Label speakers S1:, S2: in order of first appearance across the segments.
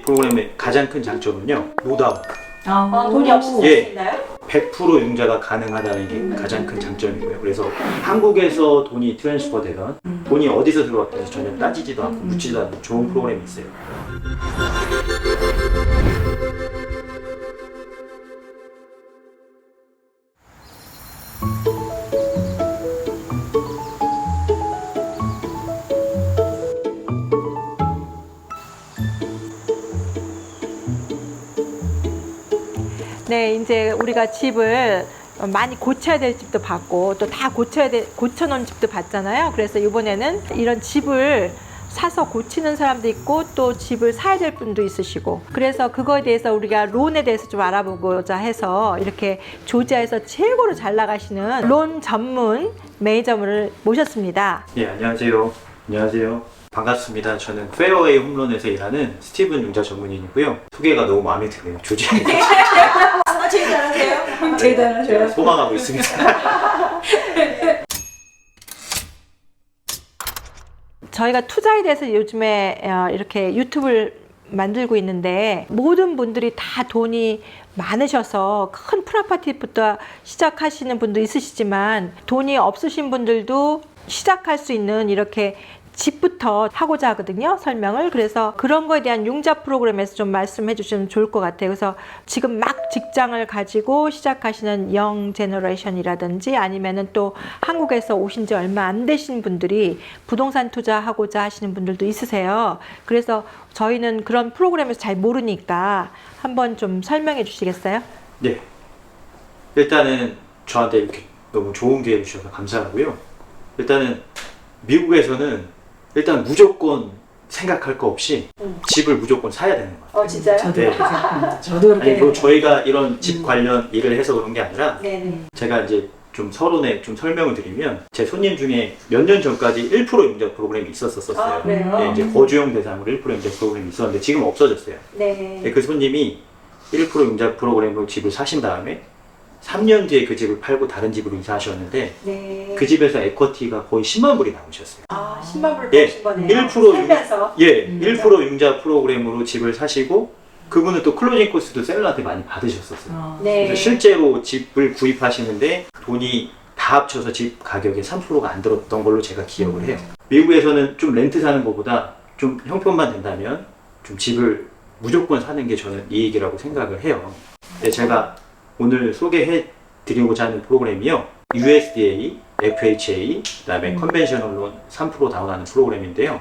S1: 프로그램의 가장 큰 장점은요, 노다운.
S2: 돈이 없을 수
S1: 예.
S2: 있나요?
S1: 100% 융자가 가능하다는 게 가장 큰 장점이고요. 그래서 한국에서 돈이 트랜스퍼 되던 돈이 어디서 들어왔든지 전혀 따지지도 않고 묻지도 않고 좋은 프로그램이 있어요.
S3: 네, 이제 우리가 집을 많이 고쳐야 될 집도 봤고 또 다 고쳐놓은 집도 봤잖아요. 그래서 이번에는 이런 집을 사서 고치는 사람도 있고 또 집을 사야 될 분도 있으시고, 그래서 그거에 대해서 우리가 론에 대해서 좀 알아보고자 해서 이렇게 조지아에서 최고로 잘 나가시는 론 전문 매니저분을 모셨습니다.
S1: 예, 안녕하세요. 안녕하세요. 반갑습니다. 저는 페어웨이 홈런에서 일하는 스티븐 융자 전문인이고요. 소개가 너무 마음에 드네요. 조지아에서.
S2: 제일 잘하세요. 제일
S1: 제가
S2: 잘하세요.
S1: 소망하고 있습니다.
S3: 저희가 투자에 대해서 요즘에 이렇게 유튜브를 만들고 있는데 모든 분들이 다 돈이 많으셔서 큰 프로퍼티부터 시작하시는 분도 있으시지만 돈이 없으신 분들도 시작할 수 있는 이렇게 집부터 하고자 하거든요, 설명을. 그래서 그런 거에 대한 융자 프로그램에서 좀 말씀해 주시면 좋을 것 같아요. 그래서 지금 막 직장을 가지고 시작하시는 영 제너레이션이라든지 아니면은 또 한국에서 오신 지 얼마 안 되신 분들이 부동산 투자하고자 하시는 분들도 있으세요. 그래서 저희는 그런 프로그램에서 잘 모르니까 한번 좀 설명해 주시겠어요?
S1: 네. 일단은 저한테 이렇게 너무 좋은 기회를 주셔서 감사하고요. 일단은 미국에서는 일단 무조건 생각할 거 없이 집을 무조건 사야 되는 거예요.
S2: 진짜요?
S4: 저도
S1: 네.
S4: 그렇게 생각합니다. 저도
S1: 아니,
S4: 그렇게
S1: 뭐 저희가 이런 집 관련 일을 해서 그런 게 아니라
S2: 네네.
S1: 제가 이제 좀 서론에 좀 설명을 드리면 제 손님 중에 몇 년 전까지 1% 융자 프로그램이 있었어요.
S2: 그래요?
S1: 네, 이제 거주용 대상으로 1% 융자 프로그램이 있었는데 지금 없어졌어요.
S2: 네.
S1: 네, 그 손님이 1% 융자 프로그램으로 집을 사신 다음에 3년 뒤에 그 집을 팔고 다른 집으로 이사하셨는데
S2: 네.
S1: 그 집에서 에쿼티가 거의 10만 불이 나오셨어요.
S2: 10만 불
S1: 예,
S2: 버신 거네요.
S1: 1%
S2: 살면서.
S1: 예, 1% 융자 프로그램으로 집을 사시고 그분은 또 클로징 코스도 셀러한테 많이 받으셨었어요.
S2: 네.
S1: 그래서 실제로 집을 구입하시는데 돈이 다 합쳐서 집 가격의 3%가 안 들었던 걸로 제가 기억을 해요. 미국에서는 좀 렌트 사는 것보다 좀 형편만 된다면 좀 집을 무조건 사는 게 저는 이익이라고 생각을 해요. 근데 제가 오늘 소개해 드리고자 하는 프로그램이요, USDA, FHA, 그 다음에 컨벤셔널 론 3% 다운하는 프로그램인데요.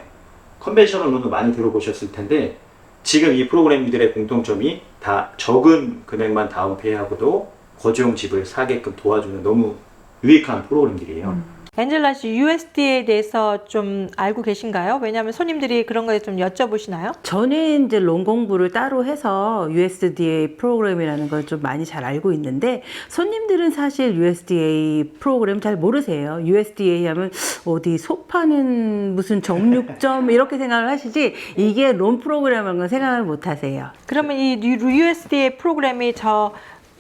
S1: 컨벤셔널 론은 많이 들어보셨을 텐데 지금 이 프로그램들의 공통점이 다 적은 금액만 다운페이하고도 거주용 집을 사게끔 도와주는 너무 유익한 프로그램들이에요.
S3: 엔젤라 씨, USDA에 대해서 좀 알고 계신가요? 왜냐하면 손님들이 그런 거에 좀 여쭤보시나요?
S4: 저는 이제 론 공부를 따로 해서 USDA 프로그램이라는 걸 좀 많이 잘 알고 있는데 손님들은 사실 USDA 프로그램 잘 모르세요. USDA 하면 어디 소 파는 무슨 정육점 이렇게 생각을 하시지 이게 론 프로그램이라는 건 생각을 못 하세요.
S3: 그러면 이 USDA 프로그램이 저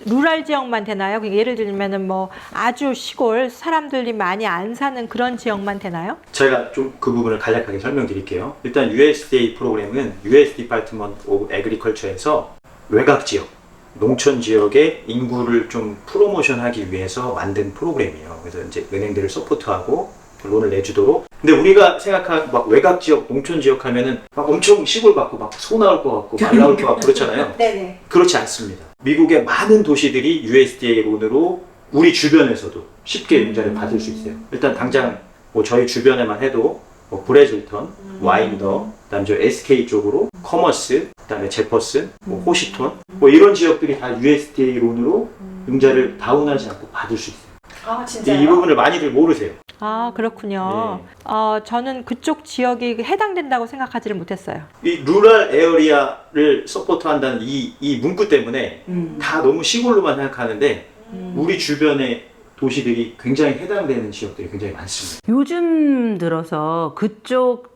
S3: 루랄 지역만 되나요? 예를 들면은 뭐 아주 시골 사람들이 많이 안 사는 그런 지역만 되나요?
S1: 제가 좀 그 부분을 간략하게 설명드릴게요. 일단 USDA 프로그램은 US Department of Agriculture에서 외곽 지역, 농촌 지역의 인구를 좀 프로모션하기 위해서 만든 프로그램이에요. 그래서 이제 은행들을 서포트하고 론을 내주도록. 근데 우리가 생각한 막 외곽 지역, 농촌 지역 하면은 막 엄청 시골 같고 막 소 나올 것 같고 말 나올 것 같고 그렇잖아요.
S2: 네네.
S1: 그렇지 않습니다. 미국의 많은 도시들이 USDA 론으로 우리 주변에서도 쉽게 융자를 받을 수 있어요. 일단 당장 뭐 저희 주변에만 해도 뭐 브레즐턴, 와인더, 그다음에 저 SK 쪽으로 커머스, 그다음에 제퍼슨, 뭐 호시톤, 뭐 이런 지역들이 다 USDA 론으로 융자를 다운하지 않고 받을 수 있어요.
S2: 진짜요?
S1: 이 부분을 많이들 모르세요.
S3: 아, 그렇군요.
S1: 네.
S3: 저는 그쪽 지역이 해당된다고 생각하지를 못했어요.
S1: 이 루럴 에어리아를 서포트한다는 이 문구 때문에 다 너무 시골로만 생각하는데 우리 주변의 도시들이 굉장히 해당되는 지역들이 굉장히 많습니다.
S4: 요즘 들어서 그쪽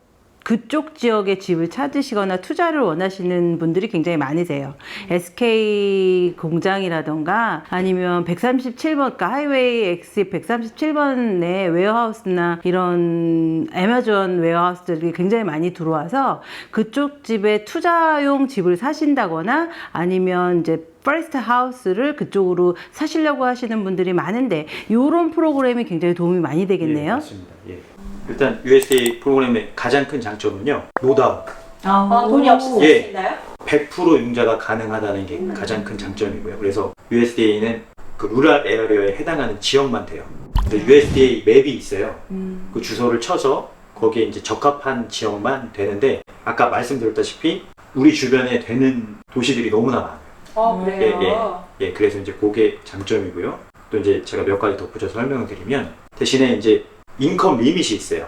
S4: 그쪽 지역의 집을 찾으시거나 투자를 원하시는 분들이 굉장히 많으세요. SK 공장이라던가 아니면 137번, 그러니까 하이웨이 엑시 137번의 웨어하우스나 이런 애마존 웨어하우스들이 굉장히 많이 들어와서 그쪽 집에 투자용 집을 사신다거나 아니면 이제 퍼스트 하우스를 그쪽으로 사시려고 하시는 분들이 많은데 이런 프로그램이 굉장히 도움이 많이
S1: 예,
S4: 되겠네요.
S1: 맞습니다. 예. 일단 USDA 프로그램의 가장 큰 장점은요, 노다운.
S2: 돈이 없어서
S1: 예.
S2: 할수 있나요?
S1: 100% 융자가 가능하다는 게 가장 큰 장점이고요. 그래서 USDA는 그 루럴 에어리어에 해당하는 지역만 돼요. USDA 맵이 있어요. 그 주소를 쳐서 거기에 이제 적합한 지역만 되는데, 아까 말씀드렸다시피 우리 주변에 되는 도시들이 너무나 많아요.
S2: 그래요?
S1: 예, 그래서 이제 그게 장점이고요. 또 이제 제가 몇 가지 덧붙여서 설명을 드리면, 대신에 이제 인컴 리밋이 있어요.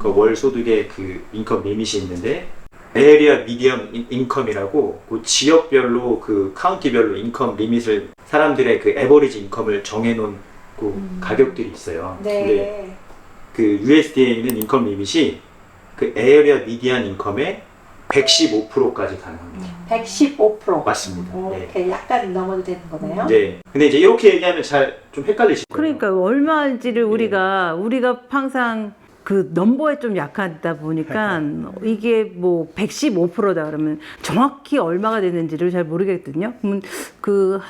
S1: 그 월 소득의 그 인컴 리밋이 있는데, 에리아 미디엄 인컴이라고 그 지역별로 그 카운티별로 인컴 리밋을, 사람들의 그 에버리지 인컴을 정해놓은 그 가격들이 있어요. 근데
S2: 네.
S1: 그 USDA는 인컴 리밋이 그 에리아 미디안 인컴의 115%까지 가능합니다.
S2: 115%.
S1: 맞습니다. 네.
S2: 이렇게 약간 넘어도 되는 거네요?
S1: 네. 근데 이제 이렇게 얘기하면 잘 좀 헷갈리실 거예요.
S4: 그러니까 얼마인지를 우리가 항상 그 넘버에 좀 약하다 보니까 이게 뭐 115%다 그러면 정확히 얼마가 되는지를 잘 모르겠거든요. 그러면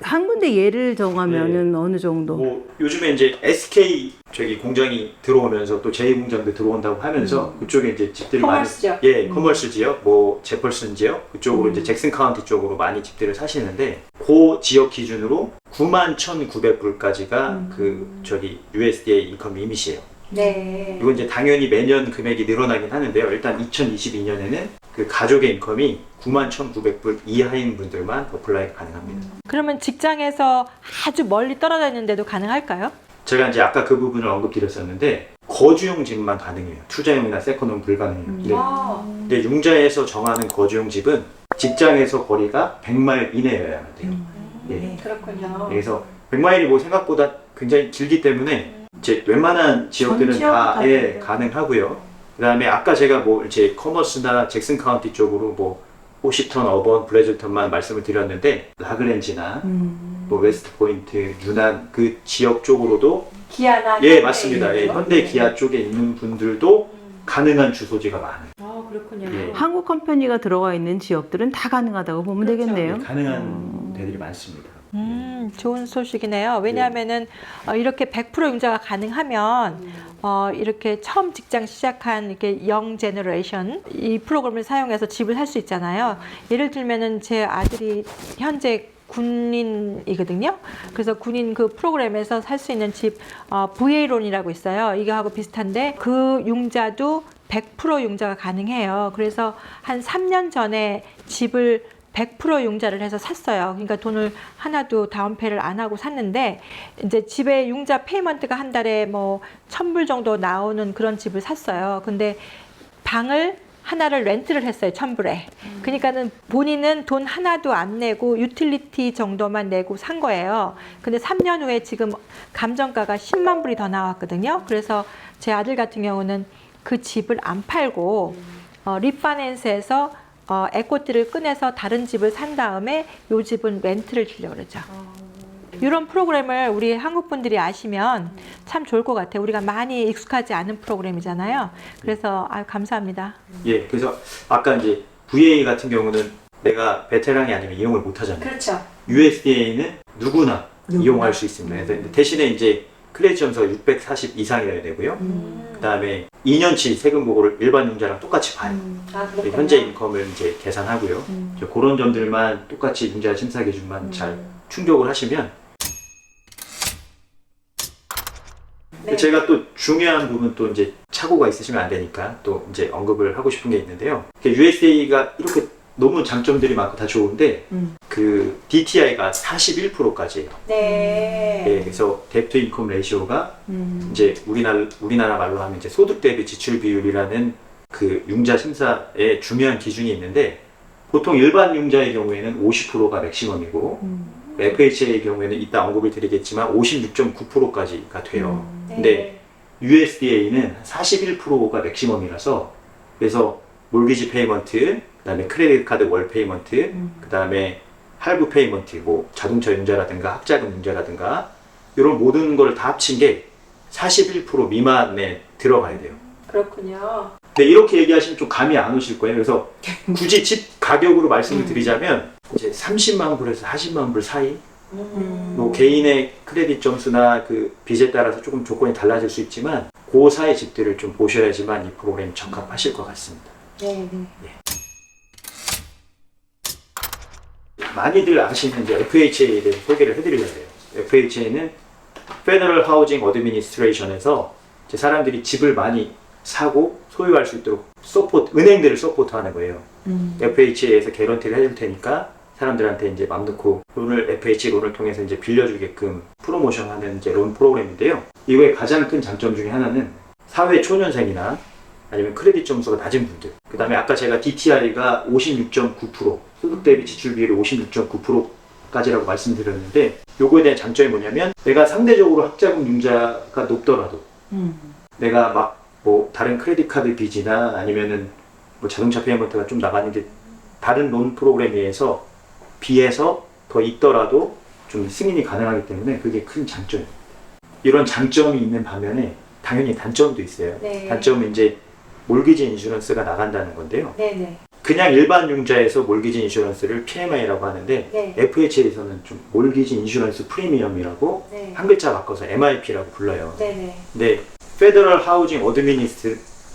S4: 한 군데 예를 정하면은 어느 정도?
S1: 뭐 요즘에 이제 SK 저기 공장이 들어오면서 또 제2공장도 들어온다고 하면서 그쪽에 이제 집들이
S2: 커머스 지역.
S1: 예, 커머스 지역, 뭐 제펄슨 지역 그쪽으로 이제 잭슨 카운티 쪽으로 많이 집들을 사시는데, 그 지역 기준으로 91,900불까지가 그 저기 USDA 인컴 리밋이에요.
S2: 네.
S1: 이건 이제 당연히 매년 금액이 늘어나긴 하는데요. 일단 2022년에는 그 가족의 인컴이 91,900불 이하인 분들만 어플라이 가능합니다.
S3: 그러면 직장에서 아주 멀리 떨어져 있는데도 가능할까요?
S1: 제가 이제 아까 그 부분을 언급드렸었는데, 거주용 집만 가능해요. 투자용이나 세컨홈 불가능해요. 근데 융자에서 정하는 거주용 집은 직장에서 거리가 100마일 이내여야만 돼요. 예.
S2: 그렇군요.
S1: 그래서 100마일이 뭐 생각보다 굉장히 길기 때문에 이제 웬만한 지역들은
S2: 전 지역
S1: 다
S2: 가능해요.
S1: 가능하고요. 그다음에 아까 제가 뭐 이제 커머스나 잭슨 카운티 쪽으로 뭐 호시턴, 어번, 브래즐턴만 말씀을 드렸는데, 라그랜지나 뭐 웨스트 포인트, 유난 그 지역 쪽으로도
S2: 기아나
S1: 예, 맞습니다. 예, 현대 기아 쪽에 있는 분들도 가능한 주소지가 많아요.
S2: 그렇군요.
S1: 예.
S4: 한국 컴퍼니가 들어가 있는 지역들은 다 가능하다고 보면
S2: 그렇죠.
S4: 되겠네요.
S1: 가능한 데들이 많습니다.
S3: 좋은 소식이네요. 왜냐하면은 이렇게 100% 융자가 가능하면 이렇게 처음 직장 시작한 이렇게 영 제너레이션 이 프로그램을 사용해서 집을 살 수 있잖아요. 예를 들면은 제 아들이 현재 군인이거든요. 그래서 군인 그 프로그램에서 살 수 있는 집 VA론이라고 있어요. 이거하고 비슷한데 그 융자도 100% 융자가 가능해요. 그래서 한 3년 전에 집을 100% 융자를 해서 샀어요. 그러니까 돈을 하나도 다운페이를 안 하고 샀는데, 이제 집에 융자 페이먼트가 한 달에 뭐 1,000불 정도 나오는 그런 집을 샀어요. 근데 방을 하나를 렌트를 했어요. 1,000불에. 그러니까는 본인은 돈 하나도 안 내고 유틸리티 정도만 내고 산 거예요. 근데 3년 후에 지금 감정가가 10만 불이 더 나왔거든요. 그래서 제 아들 같은 경우는 그 집을 안 팔고 리파낸스해서 에코티를 꺼내서 다른 집을 산 다음에 이 집은 렌트를 주려고 그러죠. 이런 프로그램을 우리 한국 분들이 아시면 참 좋을 것 같아요. 우리가 많이 익숙하지 않은 프로그램이잖아요. 그래서 감사합니다.
S1: 예, 그래서 아까 이제 VA 같은 경우는 내가 베테랑이 아니면 이용을 못 하잖아요.
S2: 그렇죠.
S1: USDA는 누구나 이용할 수 있습니다. 그래서 대신에 이제 클레지 점수가 640 이상이어야 되고요. 그 다음에 2년치 세금 보고를 일반 융자랑 똑같이 봐요.
S2: 그렇군요.
S1: 현재 인컴을 이제 계산하고요. 그런 점들만 똑같이 융자 심사 기준만 잘 충족을 하시면,
S2: 네.
S1: 제가 또 중요한 부분 또 이제 착오가 있으시면 안 되니까 또 이제 언급을 하고 싶은 게 있는데요. USDA가 이렇게 너무 장점들이 많고 다 좋은데 그 DTI가 41%까지예요.
S2: 네.
S1: 예, 그래서 뎁트 인컴 레이시오가 이제 우리나라 말로 하면 이제 소득 대비 지출 비율이라는 그 융자 심사의 중요한 기준이 있는데, 보통 일반 융자의 경우에는 50%가 맥시멈이고 FHA의 경우에는 이따 언급을 드리겠지만 56.9%까지가 돼요. 근데 USDA는 41%가 맥시멈이라서 그래서 몰기지 페이먼트, 그다음에 크레딧 카드 월 페이먼트, 그다음에 할부 페이먼트, 뭐 자동차 융자라든가 학자금 융자라든가 이런 모든 걸 다 합친 게 41% 미만에 들어가야 돼요.
S2: 그렇군요.
S1: 근데 이렇게 얘기하시면 좀 감이 안 오실 거예요. 그래서 굳이 집 가격으로 말씀을 드리자면 이제 30만 불에서 40만 불 사이, 뭐 개인의 크레딧 점수나 그 빚에 따라서 조금 조건이 달라질 수 있지만 그 사이 집들을 좀 보셔야지만 이 프로그램이 적합하실 것 같습니다.
S2: 네, 네.
S1: 많이들 아시는 이제 FHA에 대해 소개를 해드리려고 해요. FHA는 Federal Housing Administration에서 이제 사람들이 집을 많이 사고 소유할 수 있도록 은행들을 서포트하는 거예요. FHA에서 개런티를 해줄 테니까 사람들한테 이제 맘 놓고 돈을 FHA 론을 통해서 이제 빌려주게끔 프로모션하는 이제 론 프로그램인데요. 이거의 가장 큰 장점 중에 하나는 사회 초년생이나 아니면 크레딧 점수가 낮은 분들, 그 다음에 아까 제가 DTI가 56.9%, 소득 대비 지출 비율이 56.9%까지라고 말씀드렸는데 요거에 대한 장점이 뭐냐면 내가 상대적으로 학자금 융자가 높더라도 내가 막 뭐 다른 크레딧 카드 빚이나 아니면은 뭐 자동차 페이먼트가 좀 나가는데 다른 론 프로그램에 비해서 더 있더라도 좀 승인이 가능하기 때문에 그게 큰 장점이에요. 이런 장점이 있는 반면에 당연히 단점도 있어요.
S2: 네.
S1: 단점은 이제 몰기지 인슈런스가 나간다는 건데요.
S2: 네, 네.
S1: 그냥 일반 융자에서 몰기지 인슈런스를 PMI라고 하는데
S2: 네.
S1: FHA에서는 좀 몰기지 인슈런스 프리미엄이라고
S2: 네.
S1: 한 글자 바꿔서 MIP라고 불러요.
S2: 네, 네.
S1: 근데 Federal Housing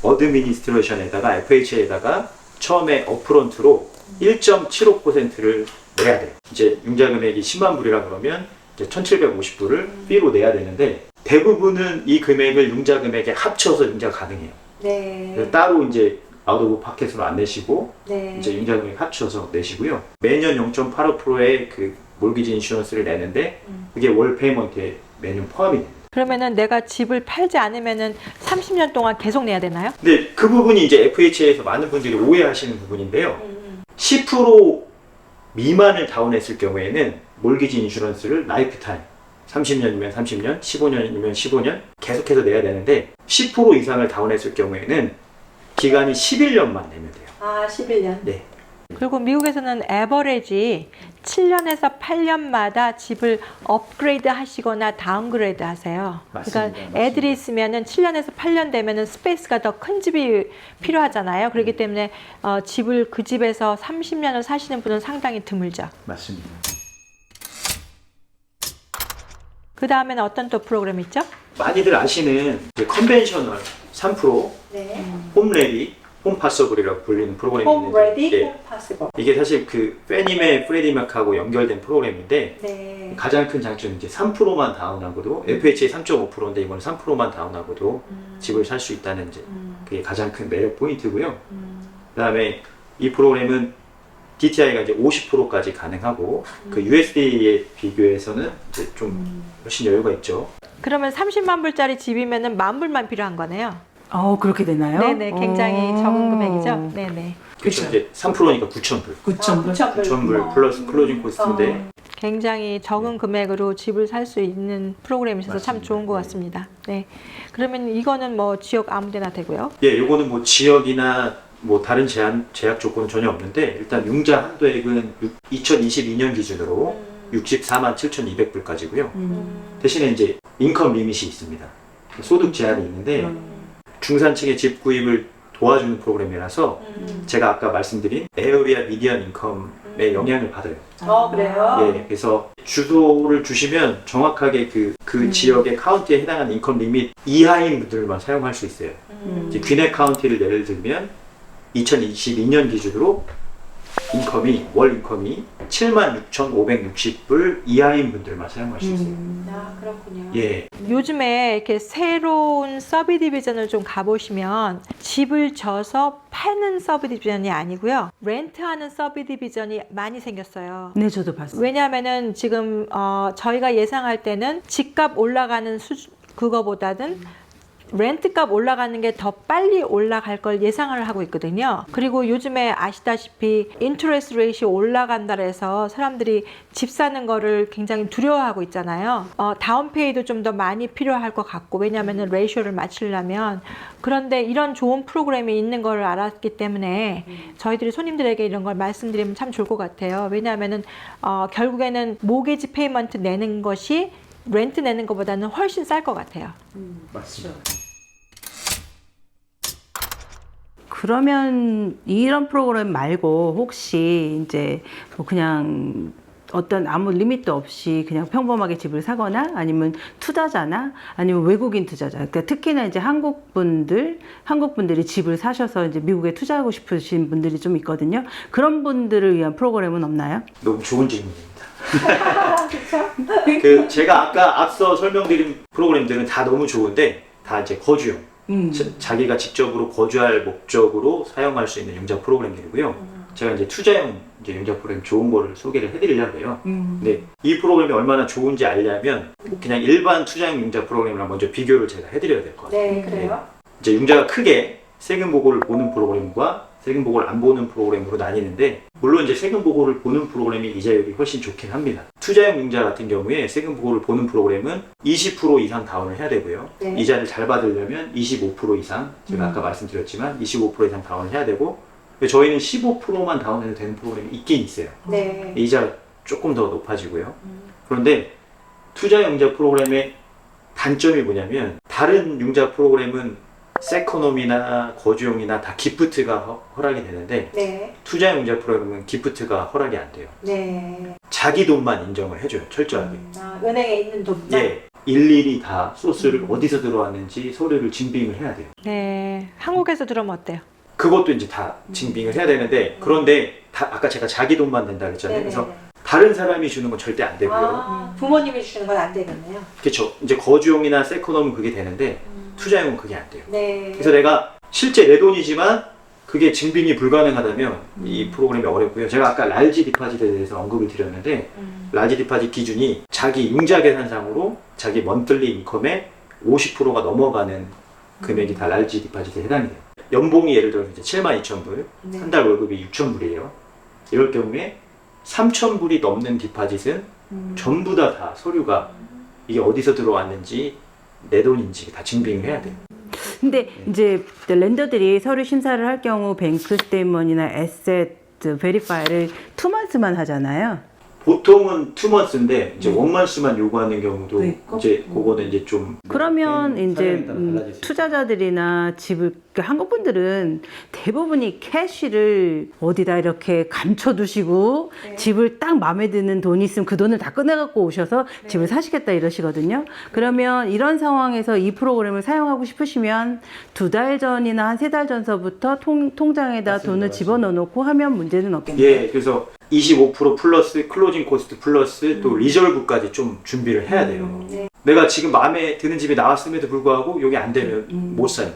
S1: Administration에다가 FHA에다가 처음에 업프론트로 1.75%를 내야 돼요. 이제 융자 금액이 10만 불이라 그러면 이제 1,750불을 B로 내야 되는데 대부분은 이 금액을 융자 금액에 합쳐서 융자가 가능해요.
S2: 네.
S1: 그래서 따로 이제 아웃 오브 파켓으로 안 내시고
S2: 네.
S1: 이제 융자 금액 합쳐서 내시고요. 매년 0.85%의 그 몰기지 인슈런스를 내는데 그게 월 페이먼트에 매년 포함이 됩니다.
S3: 그러면은 내가 집을 팔지 않으면은 30년 동안 계속 내야 되나요?
S1: 근데 그 부분이 이제 FHA에서 많은 분들이 오해하시는 부분인데요. 10% 미만을 다운했을 경우에는 몰기지 인슈런스를 라이프 타임 30년이면 30년, 15년이면 15년 계속해서 내야 되는데 10% 이상을 다운했을 경우에는 기간이 11년만 내면 돼요.
S2: 아, 11년.
S1: 네.
S3: 그리고 미국에서는 에버리지 7년에서 8년마다 집을 업그레이드 하시거나 다운그레이드 하세요.
S1: 맞습니다.
S3: 그러니까 애들이 있으면은 7년에서 8년 되면은 스페이스가 더 큰 집이 필요하잖아요. 그렇기 때문에 집을 그 집에서 30년을 사시는 분은 상당히 드물죠.
S1: 맞습니다.
S3: 그 다음에는 어떤 또 프로그램 있죠?
S1: 많이들 아시는 이제 컨벤셔널 3%
S2: 네.
S1: 홈레디, 홈파서블이라고 불리는 프로그램이
S2: Home
S1: 있는데
S2: ready,
S1: 예,
S2: home possible.
S1: 이게 사실 그 페니메 프레디맥하고 연결된 프로그램인데
S2: 네.
S1: 가장 큰 장점은 이제 3%만 다운하고도 FHA 3.5%인데 이거는 3%만 다운하고도 집을 살 수 있다는 이제 그게 가장 큰 매력 포인트고요. 그다음에 이 프로그램은 DTI가 이제 50%까지 가능하고 그 USDA에 비교해서는 이제 좀 훨씬 여유가 있죠.
S3: 그러면 30만 불짜리 집이면은 10,000불만 필요한 거네요.
S4: 그렇게 되나요?
S3: 네네, 굉장히 적은 금액이죠. 네네.
S1: 그렇죠. 이제 3%니까 9,000불.
S4: 9,000불.
S1: 9,000불 플러스 클로징 코스트인데
S3: 굉장히 적은 금액으로 집을 살 수 있는 프로그램이셔서 참
S1: 맞습니다.
S3: 좋은 것
S1: 네.
S3: 같습니다. 네. 그러면 이거는 뭐 지역 아무데나 되고요.
S1: 예, 요거는 뭐 지역이나 뭐 다른 제약 조건은 전혀 없는데 일단 융자 한도액은 2022년 기준으로 64만 7,200불까지고요. 대신에 이제 인컴 리밋이 있습니다. 소득 제한이 있는데 중산층의 집 구입을 도와주는 프로그램이라서 제가 아까 말씀드린 에어리아 미디언 인컴의 영향을 받아요.
S2: 그래요?
S1: 예, 그래서 주소를 주시면 정확하게 그 지역의 카운티에 해당하는 인컴 리밋 이하인 분들만 사용할 수 있어요. 이제 귀넷 카운티를 예를 들면 2022년 기준으로 월 인컴이 76,560불 이하인 분들만 사용할 수 있어요.
S2: 아, 그렇군요.
S1: 예,
S3: 요즘에 이렇게 새로운 서브디비전을 좀 가보시면 집을 져서 파는 서브디비전이 아니고요. 렌트하는 서브디비전이 많이 생겼어요.
S4: 네, 저도 봤어요.
S3: 왜냐하면은 지금 저희가 예상할 때는 집값 올라가는 그거보다는 렌트값 올라가는 게 더 빨리 올라갈 걸 예상을 하고 있거든요. 그리고 요즘에 아시다시피 인터레스트 레이시 올라간다 해서 사람들이 집 사는 거를 굉장히 두려워하고 있잖아요. 다운페이도 좀 더 많이 필요할 것 같고, 왜냐하면 레이쇼를 맞추려면. 그런데 이런 좋은 프로그램이 있는 걸 알았기 때문에 저희들이 손님들에게 이런 걸 말씀드리면 참 좋을 것 같아요. 왜냐하면은 결국에는 모게지 페이먼트 내는 것이 렌트 내는 것보다는 훨씬 쌀 것 같아요.
S1: 맞습니다.
S4: 그러면 이런 프로그램 말고 혹시 이제 뭐 그냥 어떤 아무 리밋도 없이 그냥 평범하게 집을 사거나 아니면 투자자나 아니면 외국인 투자자, 그러니까 특히나 이제 한국 분들이 집을 사셔서 이제 미국에 투자하고 싶으신 분들이 좀 있거든요. 그런 분들을 위한 프로그램은 없나요?
S1: 너무 좋은 질문입니다. 그 제가 아까 앞서 설명드린 프로그램들은 다 너무 좋은데 다 이제 거주용, 자기가 직접으로 거주할 목적으로 사용할 수 있는 융자 프로그램들이고요. 제가 이제 투자용 이제 융자 프로그램 좋은 거를 소개를 해드리려고 해요. 근데 이 프로그램이 얼마나 좋은지 알려면 그냥 일반 투자용 융자 프로그램이랑 먼저 비교를 제가 해드려야 될 것 같아요.
S2: 네, 그래요?
S1: 이제 융자가 크게 세금 보고를 보는 프로그램과 세금 보고를 안 보는 프로그램으로 나뉘는데, 물론 이제 세금 보고를 보는 프로그램이 이자율이 훨씬 좋긴 합니다. 투자용 융자 같은 경우에 세금 보고를 보는 프로그램은 20% 이상 다운을 해야 되고요.
S2: 네.
S1: 이자를 잘 받으려면 25% 이상, 제가 아까 말씀드렸지만 25% 이상 다운을 해야 되고, 저희는 15%만 다운해도 되는 프로그램이 있긴 있어요.
S2: 네.
S1: 이자가 조금 더 높아지고요. 그런데 투자용 융자 프로그램의 단점이 뭐냐면, 다른 융자 프로그램은 세코놈이나 거주용이나 다 기프트가 허락이 되는데,
S2: 네.
S1: 투자용 융자 프로그램은 기프트가 허락이 안 돼요.
S2: 네.
S1: 자기 돈만 인정을 해줘요, 철저하게.
S2: 은행에 있는 돈만.
S1: 예, 일일이 다 소스를 어디서 들어왔는지 서류를 증빙을 해야 돼요.
S3: 네, 한국에서 들으면 어때요?
S1: 그것도 이제 다 증빙을 해야 되는데, 그런데 아까 제가 자기 돈만 된다 그랬잖아요.
S2: 네네.
S1: 그래서 다른 사람이 주는 건 절대 안 되고요.
S2: 부모님이 주시는 건 안 되겠네요.
S1: 그렇죠. 이제 거주용이나 세코놈은 그게 되는데 투자용은 그게 안 돼요.
S2: 네.
S1: 그래서 내가 실제 내 돈이지만 그게 증빙이 불가능하다면 이 프로그램이 어렵고요. 제가 아까 랄지 디파짓에 대해서 언급을 드렸는데, 랄지 디파짓 기준이 자기 융자 계산상으로 자기 먼틀리 인컴의 50%가 넘어가는 금액이 다 랄지 디파짓에 해당이 돼요. 연봉이 예를 들어서 이제 72,000불,
S2: 네.
S1: 한 달 월급이 6,000불이에요. 이럴 경우에 3,000불이 넘는 디파짓은 전부 다 서류가 이게 어디서 들어왔는지 내 돈인지 다 증빙을 해야 돼요.
S4: 근데 이제 렌더들이 서류 심사를 할 경우 뱅크 스테이트먼트나 에셋 베리파이를 2months만 하잖아요.
S1: 보통은 2months인데 이제 1months만 요구하는 경우도
S4: 있고?
S1: 이제 그거는 이제 좀
S4: 그러면
S1: 개인
S4: 이제
S1: 사정에 따라 달라질 수 있어요.
S4: 투자자들이나 집을, 그러니까 한국 분들은 대부분이 캐시를 어디다 이렇게 감춰두시고 집을 딱 마음에 드는 돈이 있으면 그 돈을 다 꺼내갖고 오셔서 집을 사시겠다 이러시거든요. 그러면 이런 상황에서 이 프로그램을 사용하고 싶으시면 2달 전이나 한 3달 전서부터 통장에다
S1: 맞습니다.
S4: 돈을 집어넣어 놓고 하면 문제는 없겠네요.
S1: 예, 그래서 25% 플러스 클로징 코스트 플러스 또 리저브까지 좀 준비를 해야 돼요.
S2: 네.
S1: 내가 지금 마음에 드는 집이 나왔음에도 불구하고 여기 안 되면 못 사요.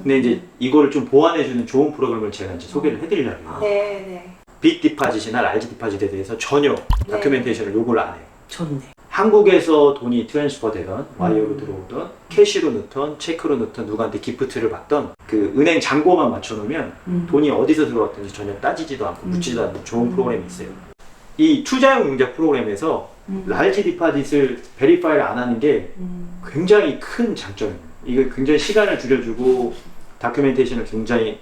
S1: 근데 이제 이거를 좀 보완해주는 좋은 프로그램을 제가 이제 소개를 해드리려고 해요.
S2: 네. 네.
S1: 빅 디파짓이나 large 디파짓에 대해서 전혀 다큐멘테이션을 요구를 안 해요.
S4: 좋네.
S1: 한국에서 돈이 트랜스퍼 되던, 와이어로 들어오던, 캐시로 넣던, 체크로 넣던, 누구한테 기프트를 받던 그 은행 잔고만 맞춰놓으면 돈이 어디서 들어왔든지 전혀 따지지도 않고 묻지도 않는 좋은 프로그램이 있어요. 이 투자용 융자 프로그램에서 large 디파짓을 베리파이를 안 하는 게 굉장히 큰 장점입니다. 이게 굉장히 시간을 줄여주고 다큐멘테이션을 굉장히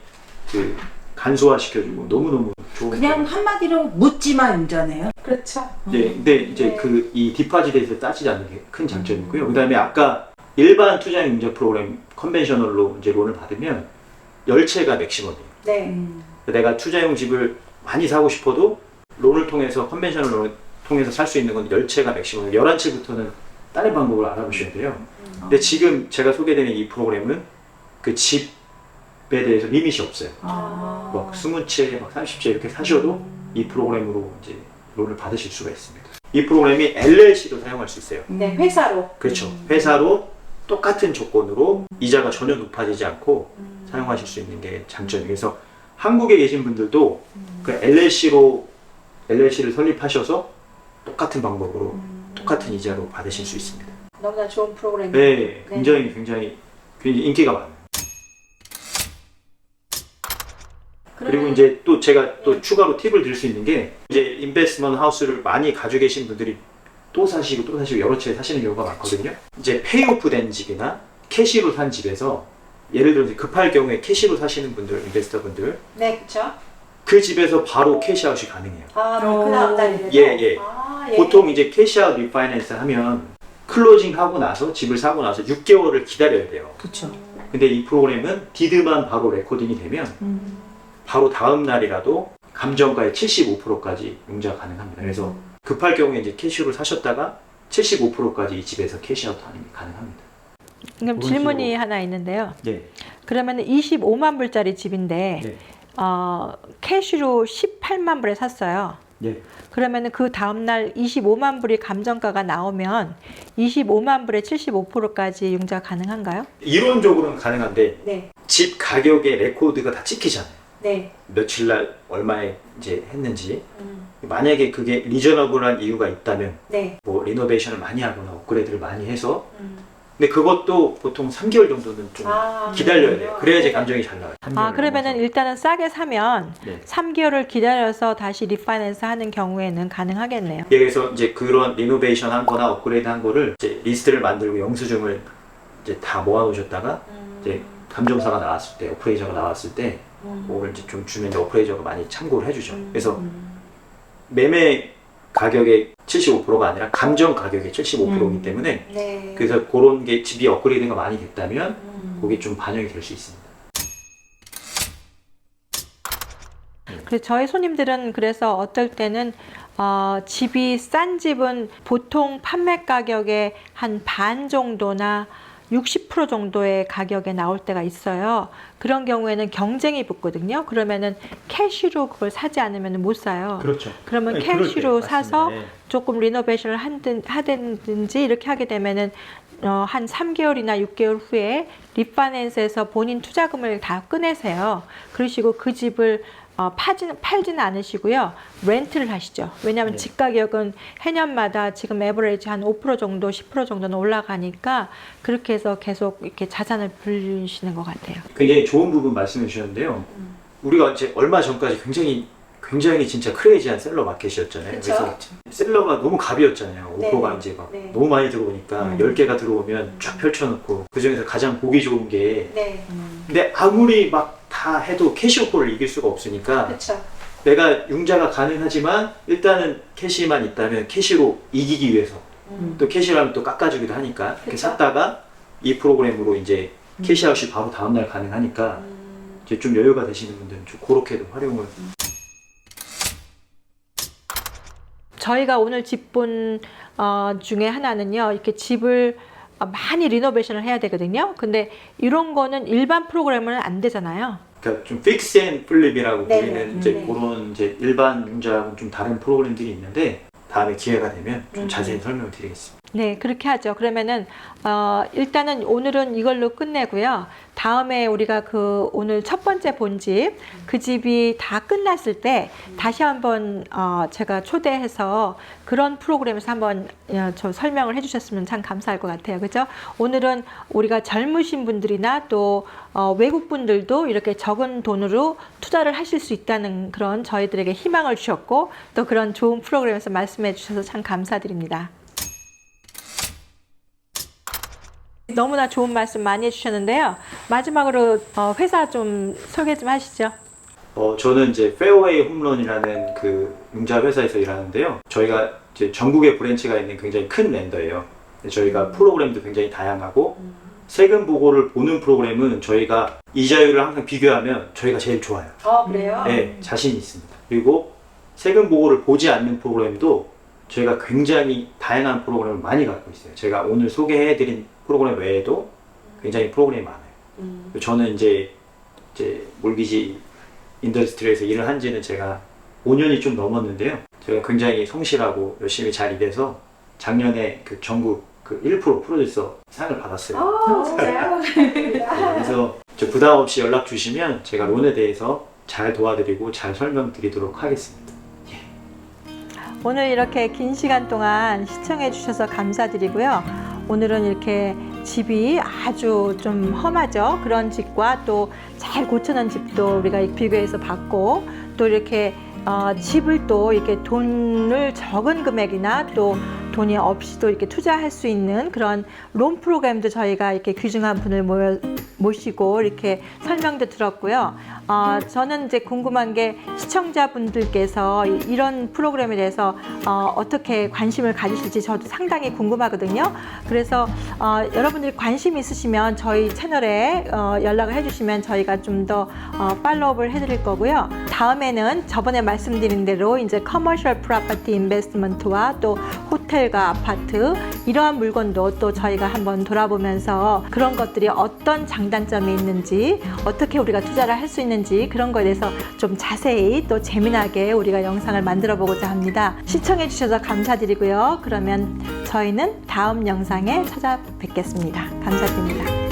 S1: 간소화시켜주고 너무너무 좋은
S5: 그냥 한마디로 묻지마 융자네요.
S2: 그렇죠.
S1: 네, 근데 이제
S2: 네.
S1: 이 디파짓에서 따지지 않는 게 큰 장점이고요. 그다음에 아까 일반 투자 융자 프로그램 컨벤셔널로 이제 론을 받으면 열채가 맥시멈이에요.
S2: 네.
S1: 내가 투자용 집을 많이 사고 싶어도 론을 통해서 컨벤셔널 론을 통해서 살 수 있는 건 열채가 맥시멈. 11채부터는 다른 방법을 알아보셔야 돼요. 근데 지금 제가 소개드린 이 프로그램은 그 집에 대해서 리밋이 없어요. 막 20채, 막 30채 이렇게 사셔도 이 프로그램으로 이제 론을 받으실 수가 있습니다. 이 프로그램이 LLC도 사용할 수 있어요.
S2: 네, 회사로.
S1: 그렇죠. 회사로 똑같은 조건으로 이자가 전혀 높아지지 않고 사용하실 수 있는 게 장점이에요. 그래서 한국에 계신 분들도 그 LLC를 설립하셔서 똑같은 방법으로 똑같은 이자로 받으실 수 있습니다.
S2: 너무나 좋은 프로그램이에요.
S1: 네, 굉장히 굉장히 인기가 많아요. 그리고 이제 또 제가 또 추가로 팁을 드릴 수 있는 게 이제 인베스트먼트 하우스를 많이 가지고 계신 분들이 또 사시고 또 사시고 여러 채 사시는 경우가 많거든요. 이제 페이오프 된 집이나 캐시로 산 집에서 예를 들어서 급할 경우에 캐시로 사시는 분들, 인베스터 분들
S2: 네, 그렇죠.
S1: 그 집에서 바로 캐시아웃이 가능해요.
S2: 아, 그 다음 달이래요?
S1: 예.
S2: 아, 예.
S1: 보통 이제 캐시아웃 리파이낸스 하면 클로징 하고 나서 집을 사고 나서 6개월을 기다려야 돼요.
S5: 그렇죠.
S1: 근데 이 프로그램은 디드만 바로 레코딩이 되면 바로 다음 날이라도 감정가의 75%까지 융자가 가능합니다. 그래서 급할 경우에 이제 캐시로 사셨다가 75%까지 이 집에서 캐시아웃 하는 게 가능합니다.
S3: 그럼
S1: 그런
S3: 질문이
S1: 식으로.
S3: 하나 있는데요.
S1: 네.
S3: 그러면 25만 불짜리 집인데
S1: 네.
S3: 캐시로 18만 불에 샀어요.
S1: 네.
S3: 그러면 그 다음날 25만 불이 감정가가 나오면 25만 불에 75%까지 융자 가능한가요?
S1: 이론적으로는 가능한데
S2: 네.
S1: 집 가격의 레코드가 다 찍히잖아요.
S2: 네.
S1: 며칠 날 얼마에 이제 했는지. 만약에 그게 리저너블한 이유가 있다면
S2: 네.
S1: 뭐 리노베이션을 많이 하거나 업그레이드를 많이 해서 근데 그것도 보통 3개월 정도는 좀 기다려야 돼요. 그래야지 감정이 잘 나와요.
S3: 그러면은 일단은 싸게 사면
S1: 네.
S3: 3개월을 기다려서 다시 리파이낸스 하는 경우에는 가능하겠네요.
S1: 그래서 이제 그런 리노베이션 한 거나 업그레이드 한 거를 이제 리스트를 만들고 영수증을 이제 다 모아 놓으셨다가 이제 감정사가 나왔을 때, 어프레이저가 나왔을 때 그걸 이제 좀 주면 이제 어프레이저가 많이 참고를 해주죠. 그래서 매매 가격의 75%가 아니라 감정 가격의 75%이기 때문에
S2: 네.
S1: 그래서 그런 게 집이 업그레이드가 많이 됐다면 그게 좀 반영이 될 수 있습니다.
S3: 그래서 저희 손님들은 그래서 어떨 때는 집이 싼 집은 보통 판매 가격의 한 반 정도나 60% 정도의 가격에 나올 때가 있어요. 그런 경우에는 경쟁이 붙거든요. 그러면은 캐시로 그걸 사지 않으면 못 사요.
S1: 그렇죠.
S3: 그러면
S1: 네, 그럴
S3: 캐시로
S1: 때,
S3: 사서
S1: 맞습니다. 네.
S3: 조금 리노베이션을 하든지 이렇게 하게 되면은 한 3개월이나 6개월 후에 리파이낸스에서 본인 투자금을 다 꺼내세요. 그러시고 그 집을 팔지는 않으시고요. 렌트를 하시죠. 왜냐하면
S1: 네.
S3: 집 가격은 해년마다 지금 에버리지 한 5% 정도, 10% 정도는 올라가니까 그렇게 해서 계속 이렇게 자산을 불리시는 것 같아요.
S1: 굉장히 좋은 부분 말씀해 주셨는데요. 우리가 이제 얼마 전까지 굉장히 진짜 크레이지한 셀러 마켓이었잖아요.
S2: 그쵸?
S1: 그래서 셀러가 너무 갑이었잖아요.
S2: 네.
S1: 오퍼가 이제 막
S2: 네.
S1: 너무 많이 들어오니까 10개가 들어오면 쫙 펼쳐놓고 그 중에서 가장 보기 좋은 게
S2: 네.
S1: 근데 아무리 막 다 해도 캐시 오퍼를 이길 수가 없으니까
S2: 그렇죠.
S1: 내가 융자가 가능하지만 일단은 캐시만 있다면 캐시로 이기기 위해서 또 캐시로 하면 또 깎아주기도 하니까 이렇게
S2: 그쵸.
S1: 샀다가 이 프로그램으로 이제 캐시아웃이 바로 다음날 가능하니까 이제 좀 여유가 되시는 분들은 좀 그렇게도 활용을
S3: 저희가 오늘 집 본 중에 하나는요. 이렇게 집을 많이 리노베이션을 해야 되거든요. 근데 이런 거는 일반 프로그램은 안 되잖아요.
S1: 그러니까 좀 픽스 앤 플립이라고
S2: 네네.
S1: 불리는 이제
S2: 네.
S1: 그런 이제 일반 융자하고는 좀 다른 프로그램들이 있는데 다음에 기회가 되면 좀 자세히 설명을 드리겠습니다.
S3: 네, 그렇게 하죠. 그러면은 일단은 오늘은 이걸로 끝내고요. 다음에 우리가 그 오늘 첫 번째 본 집, 그 집이 다 끝났을 때 다시 한번 제가 초대해서 그런 프로그램에서 한번 저 설명을 해주셨으면 참 감사할 것 같아요. 그죠? 오늘은 우리가 젊으신 분들이나 또 외국 분들도 이렇게 적은 돈으로 투자를 하실 수 있다는 그런 저희들에게 희망을 주셨고 또 그런 좋은 프로그램에서 말씀해 주셔서 참 감사드립니다. 너무나 좋은 말씀 많이 해주셨는데요. 마지막으로 회사 좀 소개 좀 하시죠.
S1: 저는 이제 페어웨이 홈런이라는 그 융자 회사에서 일하는데요. 저희가 이제 전국에 브랜치가 있는 굉장히 큰 랜더예요. 저희가 프로그램도 굉장히 다양하고 세금 보고를 보는 프로그램은 저희가 이자율을 항상 비교하면 저희가 제일 좋아요.
S2: 그래요?
S1: 네, 자신이 있습니다. 그리고 세금 보고를 보지 않는 프로그램도 저희가 굉장히 다양한 프로그램을 많이 갖고 있어요. 제가 오늘 소개해드린 프로그램 외에도 굉장히 프로그램이 많아요. 저는 이제 몰기지 인더스트리에서 일을 한 지는 제가 5년이 좀 넘었는데요. 제가 굉장히 성실하고 열심히 잘 일해서 작년에 그 전국 그 1% 프로듀서 상을 받았어요.
S2: 진짜요?
S1: 그래서 저 부담 없이 연락 주시면 제가 론에 대해서 잘 도와드리고 잘 설명드리도록 하겠습니다.
S3: 오늘 이렇게 긴 시간 동안 시청해 주셔서 감사드리고요. 오늘은 이렇게 집이 아주 좀 험하죠. 그런 집과 또 잘 고쳐놓은 집도 우리가 비교해서 봤고, 또 이렇게 집을 또 이렇게 돈을 적은 금액이나 또 돈이 없이도 이렇게 투자할 수 있는 그런 론 프로그램도 저희가 이렇게 귀중한 분을 모시고 이렇게 설명도 들었고요. 저는 이제 궁금한 게 시청자분들께서 이런 프로그램에 대해서 어떻게 관심을 가지실지 저도 상당히 궁금하거든요. 그래서 여러분들이 관심 있으시면 저희 채널에 연락을 해주시면 저희가 좀 더 팔로우업을 해드릴 거고요. 다음에는 저번에 말씀드린 대로 이제 커머셜 프로퍼티 인베스트먼트와 또 호텔과 아파트 이러한 물건도 또 저희가 한번 돌아보면서 그런 것들이 어떤 장단점이 있는지, 어떻게 우리가 투자를 할 수 있는지 그런 거에 대해서 좀 자세히 또 재미나게 우리가 영상을 만들어 보고자 합니다. 시청해 주셔서 감사드리고요. 그러면 저희는 다음 영상에 찾아뵙겠습니다. 감사드립니다.